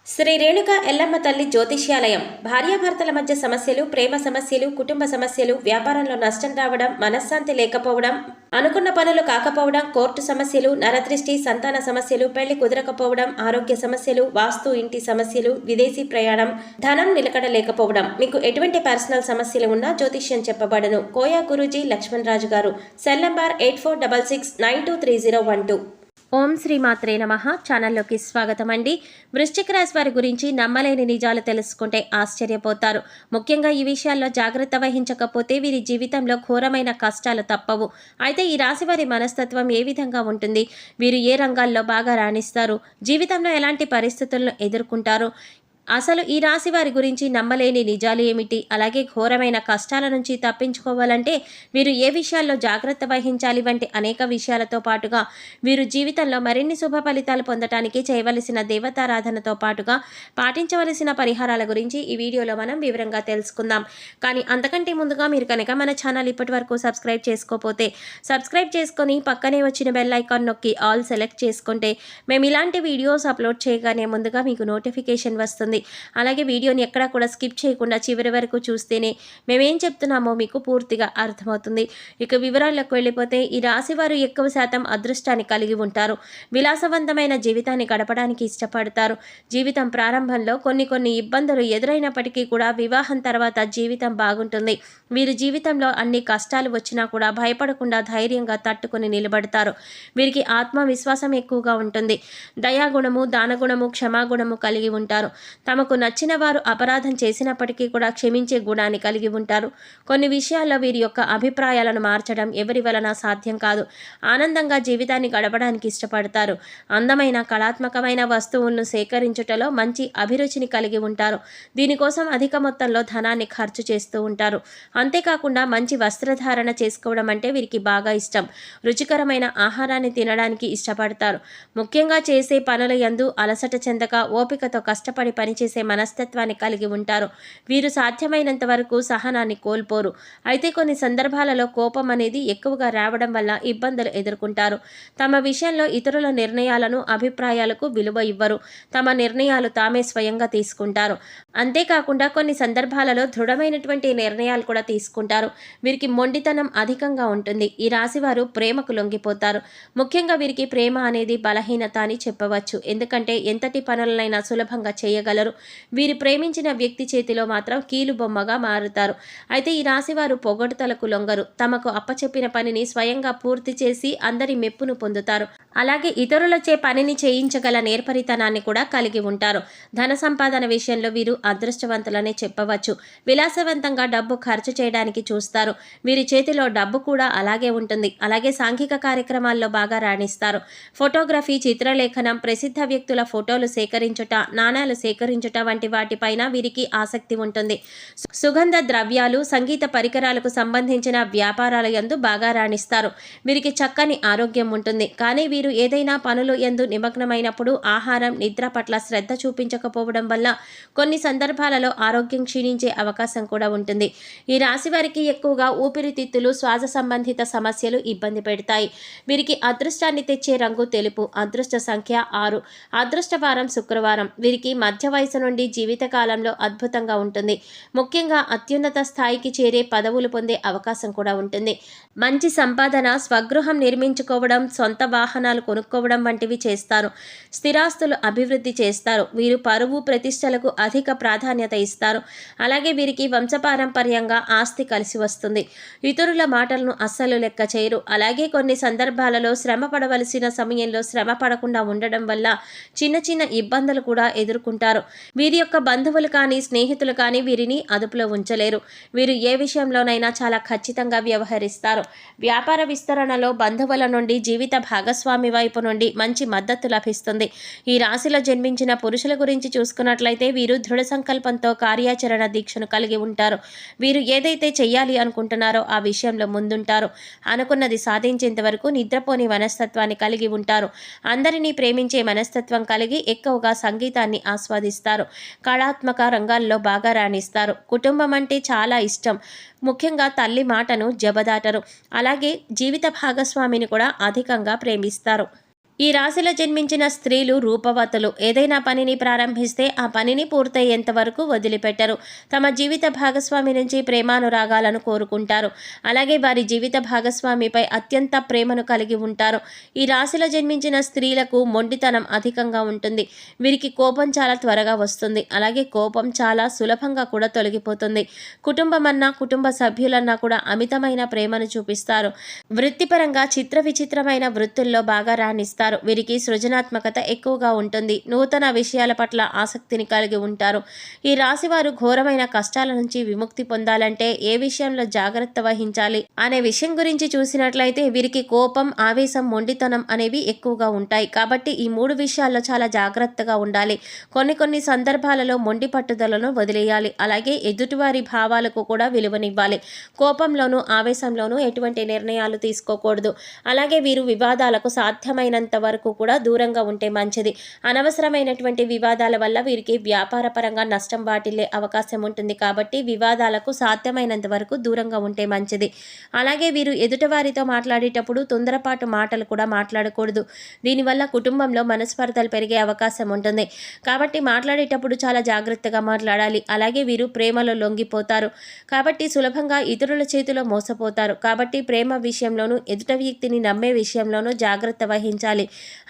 శ్రీ రేణుక ఎల్లమ్మ తల్లి జ్యోతిష్యాలయం భార్యాభర్తల మధ్య సమస్యలు, ప్రేమ సమస్యలు, కుటుంబ సమస్యలు, వ్యాపారంలో నష్టం రావడం, మనశ్శాంతి లేకపోవడం, అనుకున్న పనులు కాకపోవడం, కోర్టు సమస్యలు, నరదృష్టి, సంతాన సమస్యలు, పెళ్లి కుదరకపోవడం, ఆరోగ్య సమస్యలు, వాస్తు, ఇంటి సమస్యలు, విదేశీ ప్రయాణం, ధనం నిలకడ లేకపోవడం, మీకు ఎటువంటి పర్సనల్ సమస్యలు ఉన్నా జ్యోతిష్యం చెప్పబడను. కోయా గురూజీ లక్ష్మణ్ రాజు గారు. Cell number 8466923012. ఓం శ్రీ మాత్రే నమః. ఛానల్లోకి స్వాగతం అండి. వృశ్చిక రాశి వారి గురించి నమ్మలేని నిజాలు తెలుసుకుంటే ఆశ్చర్యపోతారు. ముఖ్యంగా ఈ విషయాల్లో జాగ్రత్త వహించకపోతే వీరి జీవితంలో ఘోరమైన కష్టాలు తప్పవు. అయితే ఈ రాశి వారి మనస్తత్వం ఏ విధంగా ఉంటుంది? వీరు ఏ రంగాల్లో బాగా రాణిస్తారు? జీవితంలో ఎలాంటి పరిస్థితులను ఎదుర్కొంటారు? అసలు ఈ రాశి వారి గురించి నమ్మలేని నిజాలు ఏమిటి? అలాగే ఘోరమైన కష్టాల నుంచి తప్పించుకోవాలంటే వీరు ఏ విషయాల్లో జాగ్రత్త వహించాలి వంటి అనేక విషయాలతో పాటుగా వీరు జీవితంలో మరిన్ని శుభ ఫలితాలు పొందటానికి చేయవలసిన దేవతారాధనతో పాటుగా పాటించవలసిన పరిహారాల గురించి ఈ వీడియోలో మనం వివరంగా తెలుసుకుందాం. కానీ అంతకంటే ముందుగా మీరు కనుక మన ఛానల్ ఇప్పటి వరకు సబ్స్క్రైబ్ చేసుకోకపోతే సబ్స్క్రైబ్ చేసుకొని పక్కనే వచ్చిన బెల్ ఐకాన్ నొక్కి ఆల్ సెలెక్ట్ చేసుకుంటే మేము ఇలాంటి వీడియోస్ అప్లోడ్ చేయగానే ముందుగా మీకు నోటిఫికేషన్ వస్తుంది. అలాగే వీడియోని ఎక్కడా కూడా స్కిప్ చేయకుండా చివరి వరకు చూస్తేనే మేమేం చెప్తున్నామో మీకు పూర్తిగా అర్థమవుతుంది. ఇక వివరాలకు వెళ్ళిపోతే ఈ రాశి వారు ఎక్కువ శాతం అదృష్టాన్ని కలిగి ఉంటారు. విలాసవంతమైన జీవితాన్ని గడపడానికి ఇష్టపడతారు. జీవితం ప్రారంభంలో కొన్ని ఇబ్బందులు ఎదురైనప్పటికీ కూడా వివాహం తర్వాత జీవితం బాగుంటుంది. వీరి జీవితంలో అన్ని కష్టాలు వచ్చినా కూడా భయపడకుండా ధైర్యంగా తట్టుకొని నిలబడతారు. వీరికి ఆత్మవిశ్వాసం ఎక్కువగా ఉంటుంది. దయాగుణము, దానగుణము, క్షమాగుణము కలిగి ఉంటారు. తమకు నచ్చిన వారు అపరాధం చేసినప్పటికీ కూడా క్షమించే గుణాన్ని కలిగి ఉంటారు. కొన్ని విషయాల్లో వీరి యొక్క అభిప్రాయాలను మార్చడం ఎవరి వలన సాధ్యం కాదు. ఆనందంగా జీవితాన్ని గడపడానికి ఇష్టపడతారు. అందమైన కళాత్మకమైన వస్తువులను సేకరించుటలో మంచి అభిరుచిని కలిగి ఉంటారు. దీనికోసం అధిక మొత్తంలో ధనాన్ని ఖర్చు చేస్తూ ఉంటారు. అంతేకాకుండా మంచి వస్త్రధారణ చేసుకోవడం అంటే వీరికి బాగా ఇష్టం. రుచికరమైన ఆహారాన్ని తినడానికి ఇష్టపడతారు. ముఖ్యంగా చేసే పనుల యందు అలసట చెందక ఓపికతో కష్టపడి పనిచేసే మనస్తత్వాన్ని కలిగి ఉంటారు. వీరు సాధ్యమైనంత వరకు సహనాన్ని కోల్పోరు. అయితే కొన్ని సందర్భాలలో కోపం అనేది ఎక్కువగా రావడం వల్ల ఇబ్బందులు ఎదుర్కొంటారు. తమ విషయంలో ఇతరుల నిర్ణయాలను, అభిప్రాయాలకు విలువ ఇవ్వరు. తమ నిర్ణయాలు తామే స్వయంగా తీసుకుంటారు. అంతేకాకుండా కొన్ని సందర్భాలలో దృఢమైనటువంటి నిర్ణయాలు కూడా తీసుకుంటారు. వీరికి మొండితనం అధికంగా ఉంటుంది. ఈ రాశివారు ప్రేమకు లొంగిపోతారు. ముఖ్యంగా వీరికి ప్రేమ అనేది బలహీనత అని చెప్పవచ్చు. ఎందుకంటే ఎంతటి పనులనైనా సులభంగా చేయగలరు. వీరు ప్రేమించిన వ్యక్తి చేతిలో మాత్రం కీలుబొమ్మగా మారుతారు. అయితే ఈ రాశివారు పొగడ్తలకు లొంగరు. తమకు అప్పచెప్పిన పనిని స్వయంగా పూర్తి చేసి అందరి మెప్పును పొందుతారు. అలాగే ఇతరులచే పనిని చేయించగల నేర్పరితనాన్ని కూడా కలిగి ఉంటారు. ధన సంపాదన విషయంలో వీరు అదృష్టవంతులనే చెప్పవచ్చు. విలాసవంతంగా డబ్బు ఖర్చు చేయడానికి చూస్తారు. వీరి చేతిలో డబ్బు కూడా అలాగే ఉంటుంది. అలాగే సాంఘిక కార్యక్రమాల్లో బాగా రాణిస్తారు. ఫోటోగ్రఫీ, చిత్రలేఖనం, ప్రసిద్ధ వ్యక్తుల ఫోటోలు సేకరించుట, నాణాలు సేకరించుట వంటి వాటిపైన వీరికి ఆసక్తి ఉంటుంది. సుగంధ ద్రవ్యాలు, సంగీత పరికరాలకు సంబంధించిన వ్యాపారాల యందు బాగా రాణిస్తారు. వీరికి చక్కని ఆరోగ్యం ఉంటుంది. కానీ వీరు ఏదైనా పనులు యందు నిమగ్నమైనప్పుడు ఆహారం, నిద్ర పట్ల శ్రద్ధ చూపించకపోవడం వల్ల కొన్ని సందర్భాలలో ఆరోగ్యం క్షీణించే అవకాశం కూడా ఉంటుంది. ఈ రాశి వారికి ఎక్కువగా ఊపిరితిత్తులు, శ్వాస సంబంధిత సమస్యలు ఇబ్బంది పెడతాయి. వీరికి అదృష్టాన్ని తెచ్చే రంగు తెలుపు. అదృష్ట సంఖ్య 6. అదృష్ట వారం శుక్రవారం. వీరికి మధ్య వయసు నుండి జీవితకాలంలో అద్భుతంగా ఉంటుంది. ముఖ్యంగా అత్యున్నత స్థాయికి చేరే పదవులు పొందే అవకాశం కూడా ఉంటుంది. మంచి సంపాదన, స్వగృహం నిర్మించుకోవడం, సొంత వాహనాలు కొనుక్కోవడం వంటివి చేస్తారు. స్థిరాస్తులు అభివృద్ధి చేస్తారు. వీరు పరువు, ప్రతిష్టలకు అధిక ప్రాధాన్యత ఇస్తారు. అలాగే వీరికి వంశపారంపర్యంగా ఆస్తి కలిసి వస్తుంది. ఇతరుల మాటలను అస్సలు లెక్క చేయరు. అలాగే కొన్ని సందర్భాలలో శ్రమ పడవలసిన సమయంలో శ్రమ పడకుండా ఉండడం వల్ల చిన్న ఇబ్బందులు కూడా ఎదుర్కొంటారు. వీరి యొక్క బంధువులు కానీ, స్నేహితులు కానీ వీరిని అదుపులో ఉంచలేరు. వీరు ఏ విషయంలోనైనా చాలా ఖచ్చితంగా వ్యవహరిస్తారు. వ్యాపార విస్తరణలో బంధువుల నుండి, జీవిత భాగస్వామి వైపు నుండి మంచి మద్దతు లభిస్తుంది. ఈ రాశిలో జన్మించిన పురుషుల గురించి చూసుకున్నట్లయితే వీరు దృఢ సంకల్పంతో కార్యాచరణ దీక్షను కలిగి ఉంటారు. వీరు ఏదైతే చెయ్యాలి అనుకుంటున్నారో ఆ విషయంలో ముందుంటారు. అనుకున్నది సాధించేంత వరకు నిద్రపోని మనస్తత్వాన్ని కలిగి ఉంటారు. అందరినీ ప్రేమించే మనస్తత్వం కలిగి ఎక్కువగా సంగీతాన్ని ఆస్వాదిస్తారు. కళాత్మక రంగాల్లో బాగా రాణిస్తారు. కుటుంబం అంటే చాలా ఇష్టం. ముఖ్యంగా తల్లి మాటను జబదాటరు. అలాగే జీవిత భాగస్వామిని కూడా అధికంగా ప్రేమిస్తారు. ఈ రాశిలో జన్మించిన స్త్రీలు రూపవతులు. ఏదైనా పనిని ప్రారంభిస్తే ఆ పనిని పూర్తయ్యేంత వరకు వదిలిపెట్టరు. తమ జీవిత భాగస్వామి నుంచి ప్రేమానురాగాలను కోరుకుంటారు. అలాగే వారి జీవిత భాగస్వామిపై అత్యంత ప్రేమను కలిగి ఉంటారు. ఈ రాశిలో జన్మించిన స్త్రీలకు మొండితనం అధికంగా ఉంటుంది. వీరికి కోపం చాలా త్వరగా వస్తుంది. అలాగే కోపం చాలా సులభంగా కూడా తొలగిపోతుంది. కుటుంబం అన్నా, కుటుంబ సభ్యులన్నా కూడా అమితమైన ప్రేమను చూపిస్తారు. వృత్తిపరంగా చిత్ర విచిత్రమైన వృత్తుల్లో బాగా రాణిస్తారు. వీరికి సృజనాత్మకత ఎక్కువగా ఉంటుంది. నూతన విషయాల పట్ల ఆసక్తిని కలిగి ఉంటారు. ఈ రాశి వారు ఘోరమైన కష్టాల నుంచి విముక్తి పొందాలంటే ఏ విషయంలో జాగ్రత్త వహించాలి అనే విషయం గురించి చూసినట్లయితే వీరికి కోపం, ఆవేశం, మొండితనం అనేవి ఎక్కువగా ఉంటాయి. కాబట్టి ఈ 3 విషయాల్లో చాలా జాగ్రత్తగా ఉండాలి. కొన్ని సందర్భాలలో మొండి పట్టుదలను వదిలేయాలి. అలాగే ఎదుటివారి భావాలకు కూడా విలువనివ్వాలి. కోపంలోనూ, ఆవేశంలోనూ ఎటువంటి నిర్ణయాలు తీసుకోకూడదు. అలాగే వీరు వివాదాలకు సాధ్యమైనంత వరకు కూడా దూరంగా ఉంటే మంచిది. అనవసరమైనటువంటి వివాదాల వల్ల వీరికి వ్యాపార పరంగా నష్టం వాటిల్లే అవకాశం ఉంటుంది. కాబట్టి వివాదాలకు సాధ్యమైనంత వరకు దూరంగా ఉంటే మంచిది. అలాగే వీరు ఎదుటివారితో మాట్లాడేటప్పుడు తొందరపాటు మాటలు కూడా మాట్లాడకూడదు. దీనివల్ల కుటుంబంలో మనస్పర్ధలు పెరిగే అవకాశం ఉంటుంది. కాబట్టి మాట్లాడేటప్పుడు చాలా జాగ్రత్తగా మాట్లాడాలి. అలాగే వీరు ప్రేమలో లొంగిపోతారు. కాబట్టి సులభంగా ఇతరుల చేతిలో మోసపోతారు. కాబట్టి ప్రేమ విషయంలోనూ, ఎదుట వ్యక్తిని నమ్మే విషయంలోనూ జాగ్రత్త వహించాలి.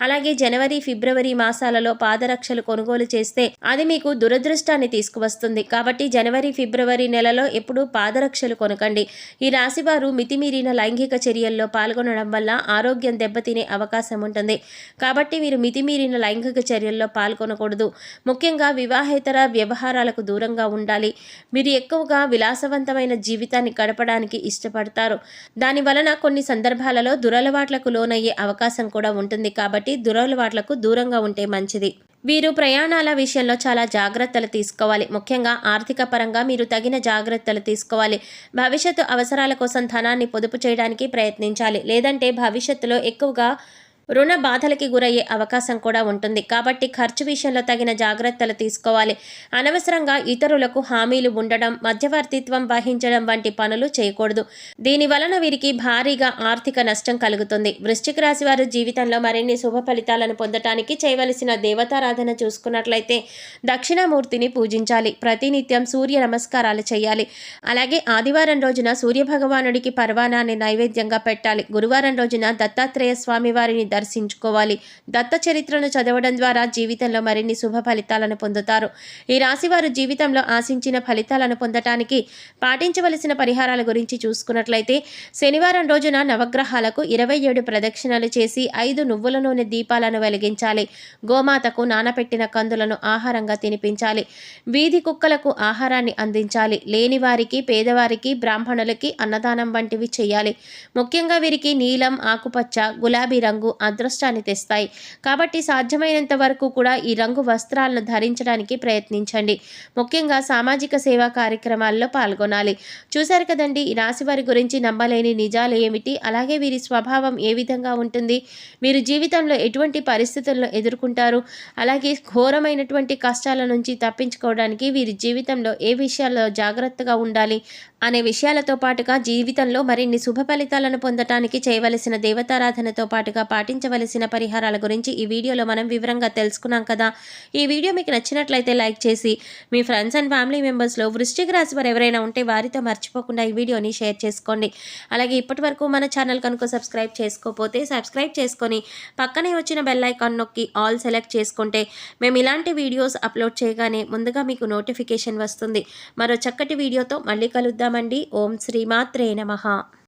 అలాగే జనవరి, ఫిబ్రవరి మాసాలలో పాదరక్షలు కొనుగోలు చేస్తే అది మీకు దురదృష్టాన్ని తీసుకువస్తుంది. కాబట్టి జనవరి, ఫిబ్రవరి నెలలో ఎప్పుడూ పాదరక్షలు కొనకండి. ఈ రాశివారు మితిమీరిన లైంగిక చర్యల్లో పాల్గొనడం వల్ల ఆరోగ్యం దెబ్బతినే అవకాశం ఉంటుంది. కాబట్టి మీరు మితిమీరిన లైంగిక చర్యల్లో పాల్గొనకూడదు. ముఖ్యంగా వివాహేతర వ్యవహారాలకు దూరంగా ఉండాలి. మీరు ఎక్కువగా విలాసవంతమైన జీవితాన్ని గడపడానికి ఇష్టపడతారు. దాని వలన కొన్ని సందర్భాలలో దురలవాట్లకు లోనయ్యే అవకాశం కూడా ఉంటుంది. కాబట్టి దురలవాట్లకు దూరంగా ఉంటే మంచిది. వీరు ప్రయాణాల విషయంలో చాలా జాగ్రత్తలు తీసుకోవాలి. ముఖ్యంగా ఆర్థిక పరంగా మీరు తగిన జాగ్రత్తలు తీసుకోవాలి. భవిష్యత్తు అవసరాల కోసం ధనాన్ని పొదుపు చేయడానికి ప్రయత్నించాలి. లేదంటే భవిష్యత్తులో ఎక్కువగా రుణ బాధలకి గురయ్యే అవకాశం కూడా ఉంటుంది. కాబట్టి ఖర్చు విషయంలో తగిన జాగ్రత్తలు తీసుకోవాలి. అనవసరంగా ఇతరులకు హామీలు ఉండడం, మధ్యవర్తిత్వం వహించడం వంటి పనులు చేయకూడదు. దీని వలన వీరికి భారీగా ఆర్థిక నష్టం కలుగుతుంది. వృశ్చిక రాశి వారు జీవితంలో మరిన్ని శుభ ఫలితాలను పొందటానికి చేయవలసిన దేవతారాధన చూసుకున్నట్లయితే దక్షిణామూర్తిని పూజించాలి. ప్రతినిత్యం సూర్య నమస్కారాలు చేయాలి. అలాగే ఆదివారం రోజున సూర్యభగవానుడికి పర్వాణాన్ని నైవేద్యంగా పెట్టాలి. గురువారం రోజున దత్తాత్రేయ స్వామి వారిని దర్శించుకోవాలి. దత్త చరిత్రను చదవడం ద్వారా జీవితంలో మరిన్ని శుభ ఫలితాలను పొందుతారు. ఈ రాశి వారు జీవితంలో ఆశించిన ఫలితాలను పొందటానికి పాటించవలసిన పరిహారాల గురించి చూసుకున్నట్లయితే శనివారం రోజున నవగ్రహాలకు 27 ప్రదక్షిణలు చేసి 5 నువ్వుల నూనె దీపాలను వెలిగించాలి. గోమాతకు నానపెట్టిన కందులను ఆహారంగా తినిపించాలి. వీధి కుక్కలకు ఆహారాన్ని అందించాలి. లేని వారికి, పేదవారికి, బ్రాహ్మణులకి అన్నదానం వంటివి చేయాలి. ముఖ్యంగా వీరికి నీలం, ఆకుపచ్చ, గులాబీ రంగు అదృష్టాన్ని తెస్తాయి. కాబట్టి సాధ్యమైనంత వరకు కూడా ఈ రంగు వస్త్రాలను ధరించడానికి ప్రయత్నించండి. ముఖ్యంగా సామాజిక సేవా కార్యక్రమాల్లో పాల్గొనాలి. చూశారు కదండి, ఈ రాశి వారి గురించి నమ్మలేని నిజాలు ఏమిటి, అలాగే వీరి స్వభావం ఏ విధంగా ఉంటుంది, మీరు జీవితంలో ఎటువంటి పరిస్థితులను ఎదుర్కొంటారు, అలాగే ఘోరమైనటువంటి కష్టాల నుంచి తప్పించుకోవడానికి వీరి జీవితంలో ఏ విషయాల్లో జాగ్రత్తగా ఉండాలి అనే విషయాలతో పాటుగా జీవితంలో మరిన్ని శుభ ఫలితాలను పొందటానికి చేయవలసిన దేవతారాధనతో పాటుగా పాటించవలసిన పరిహారాల గురించి ఈ వీడియోలో మనం వివరంగా తెలుసుకున్నాం కదా. ఈ వీడియో మీకు నచ్చినట్లయితే లైక్ చేసి మీ ఫ్రెండ్స్ అండ్ ఫ్యామిలీ మెంబర్స్లో వృశ్చిక రాశి వారు ఎవరైనా ఉంటే వారితో మర్చిపోకుండా ఈ వీడియోని షేర్ చేసుకోండి. అలాగే ఇప్పటి వరకు మన ఛానల్ కనుక సబ్స్క్రైబ్ చేసుకోకపోతే సబ్స్క్రైబ్ చేసుకొని పక్కనే వచ్చిన బెల్ ఐకాన్ నొక్కి ఆల్ సెలెక్ట్ చేసుకుంటే మేము ఇలాంటి వీడియోస్ అప్లోడ్ చేయగానే ముందుగా మీకు నోటిఫికేషన్ వస్తుంది. మరో చక్కటి వీడియోతో మళ్ళీ కలుద్దామండి. ఓం శ్రీమాత్రే నమః.